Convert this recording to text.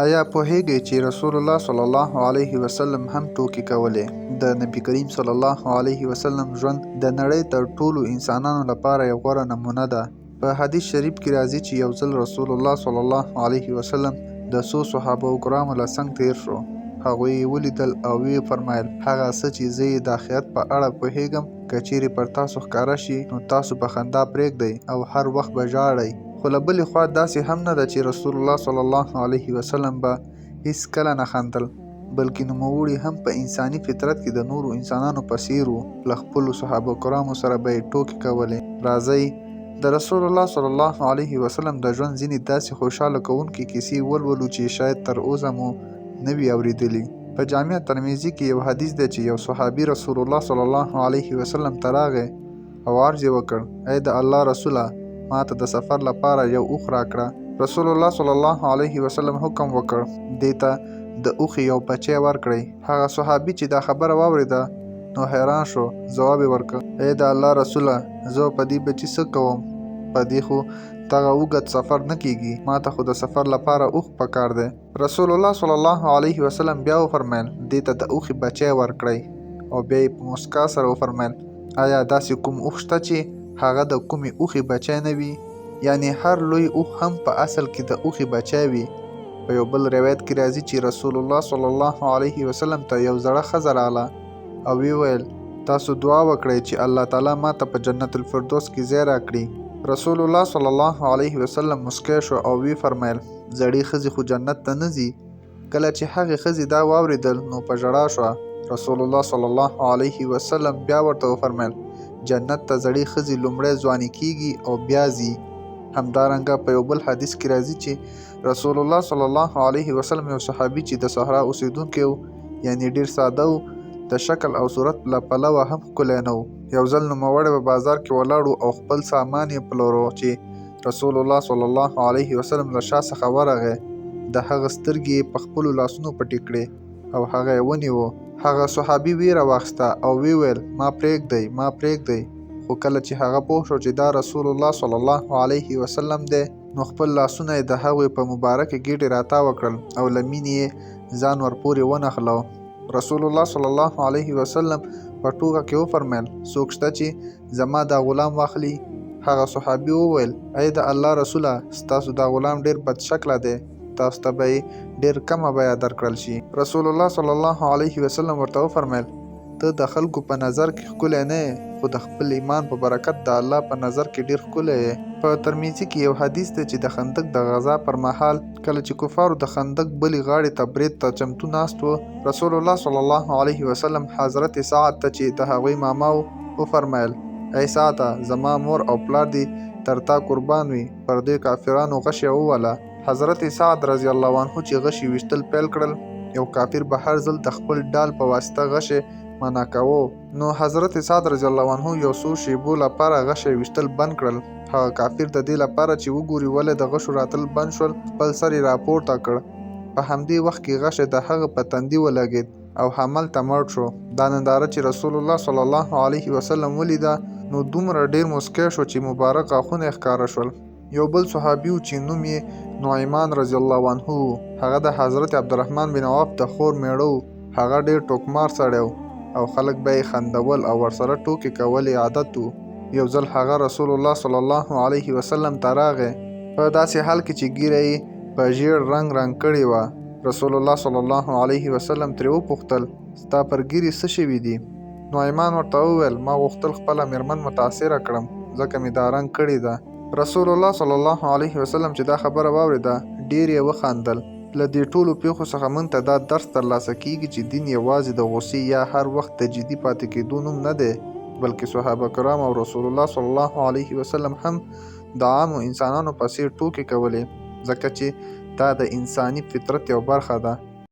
آیا پوهیږئ چې رسول الله صلی الله علیه وسلم هم ټوکې کولې؟ د نبی کریم صلی الله علیه وسلم ژوند د نړۍ تر ټولو انسانانو لپاره یو غوره نمونه ده. په حدیث شریف کې راځي چې یو ځل رسول الله صلی الله علیه وسلم د څو صحابه کرامو له څنګ تیر شو. هغوی یې ولیدل او ویې فرمایل هغه څه چې زه یې د آخرت په اړه پوهیږم که چیرې پر تاسو ښکاره شي نو تاسو په خندا پرېږدئ او هر وخت به ژاړئ. خو له بلې خوا داسې هم نه ده چې رسول الله صلی الله علیه وسلم به هیڅکله نه خندل، بلکې نوموړي هم په انساني فطرت کې د نورو انسانانو په څیر وو. له خپلو صحابه کرامو سره به یې ټوکې کولې. راځئ د رسول الله صلی الله علیه وسلم د ژوند ځینې داسې خوشحاله کوونکې کیسې ولولو چې شاید تر اوسه مو نه وي اورېدلي. په جامع ترمذي کې یو حدیث دی چې یو صحابي رسول الله صلی الله علیه وسلم ته راغی او عرض یې وکړ: ای د الله رسوله، ما ته د سفر لپاره یو اوښ راکړه. رسول الله صلی الله علیه وسلم حکم وکړ دې ته د اوښې یو بچی ورکړئ. هغه صحابي چې دا خبره واورېده نو حیران شو. ځواب یې ورکړ: ای د الله رسوله، زه په دې بچي څه کوم؟ په دې خو دغه اوږد سفر نه کیږي، ما ته خو د سفر لپاره اوښ پکار دی. رسول الله صلی الله علیه وسلم بیا وفرمیل دې ته د اوښې بچی ورکړئ او بیا یې په مسکا سره وفرمیل آیا داسې کوم اوښ شته چې هغه د کومې اوښې بچی نه وي؟ یعنی هر لوی اوښ هم په اصل کې د اوښې بچی وي. په یو بل روایت کې راځي چې رسول الله صلی الله علیه وسلم ته یو زړه ښځه راغله او ویې ویل تاسو دعا وکړئ چې الله تعالی ما ته په جنت الفردوس کې ځای راکړي. رسول الله صلی الله علیه وسلم مسکی شو او ویې فرمیل زړې ښځې خو جنت ته نه ځي. کله چې هغې ښځې دا واورېدل نو په ژړا شوه. رسول الله صلی الله علیه وسلم بیا ورته وفرمیل جنت ته زړې ښځې لومړی ځوانې کیږي او بیا ځي. همدارنګه په یو بل حدیث کې راځي چې رسول الله صلی الله علیه وسلم یو صحابي چې د صحرا اوسیدونکی و، یعنی ډیر ساده و، د شکل او صورت له پلوه هم ښکلی نه و. یو ځل نوموړی په بازار کې ولاړ و او خپل سامان یې پلورو چې رسول الله صلی الله علیه وسلم له شا څخه ورغی. د هغه سترګې یې په خپلو لاسونو پټې کړې او هغه یې ونیو. هغه صحابي ویره واخیسته او ویې ویل ما پرېږدئ، ما پرېږدئ. خو کله چې هغه پوه شو چې دا رسول الله صلی الله علیه وسلم دی نو خپل لاسونه یې د هغوی په مبارکې ګېډې راتاو کړل او له مینې یې ځان ورپورې ونښلو. رسول الله صلی الله علیه وسلم په ټوکه کې وفرمیل څوک شته چې زما دا غلام واخلي؟ هغه صحابي وویل ای د الله رسوله، ستاسو دا غلام ډېر بد شکله دی، تاسو ته به یې ډېر کمه بیه درکړل شي. رسول الله صلی الله علیه وسلم ورته وفرمیل ته د خلکو په نظر کې ښکلی نه یې، خو د خپل ایمان په برکت د الله په نظر کې ډېر ښکلی یې. په ترمذي کې یو حدیث دی چې د خندق د غزا پر مهال کله چې کفارو د خندق بلې غاړې ته برید ته چمتو ناست و، رسول الله صلی الله علیه وسلم حضرت سعد ته چې د هغوی ماما و وفرمیل ای سعده، زما مور او پلار دې تر تا قربان وي، پر دې کافرانو غشې ووله. حضرت سعد رضی الله عنه چې غشې ویشتل پیل کړل، یو کافر به هر ځل د خپل ډال په واسطه غشې منع کوو، نو حضرت سعد رضی الله عنه یو څو شیبو لپاره غشې ویشتل بند کړل. هغه کافر د دې لپاره چې وګوري ولې د غشو راتل بند شول خپل سر یې راپورته کړ. په همدې وخت کې غشې د هغه په تندي ولګېد او همالته مړ شو. دا ننداره چې رسول الله صلی الله علیه وسلم ولیده نو دومره ډېر مسکی شو چې مبارک غاښونه یې ښکاره شول. یو بل صحابي و چې نوم یې نعمان رضی الله عنه و. هغه د حضرت عبدالرحمن بن عوف د خور میړه و. هغه ډېر ټوکمار سړی و او خلک به یې خندول او ورسره ټوکې کول یې عادت و. یو ځل هغه رسول الله صلی الله علیه وسلم ته راغی په داسې حال کې چې ږیره یې په ژیړ رنګ کړې وه. رسول الله صلی الله علیه وسلم ترې وپوښتل ستا پر ږیرې څه شوي دي؟ نعمان ورته وویل ما غوښتل خپله میرمن متاثره کړم ځکه مې دا رنګ کړې ده. رسول الله صلی الله علیه وسلم چې دا خبره واورېده ډېر یې وخندل. له دې ټولو پیښو څخه موږ ته دا درس ترلاسه کیږي چې دین یوازې د غصې یا هر وخت د جدي پاتې کېدو نوم نه دی، بلکې صحابه کرام او رسول الله صلی الله علیه وسلم هم د عامو انسانانو په څیر ټوکې کولې، ځکه چې دا د انساني فطرت یو برخه ده.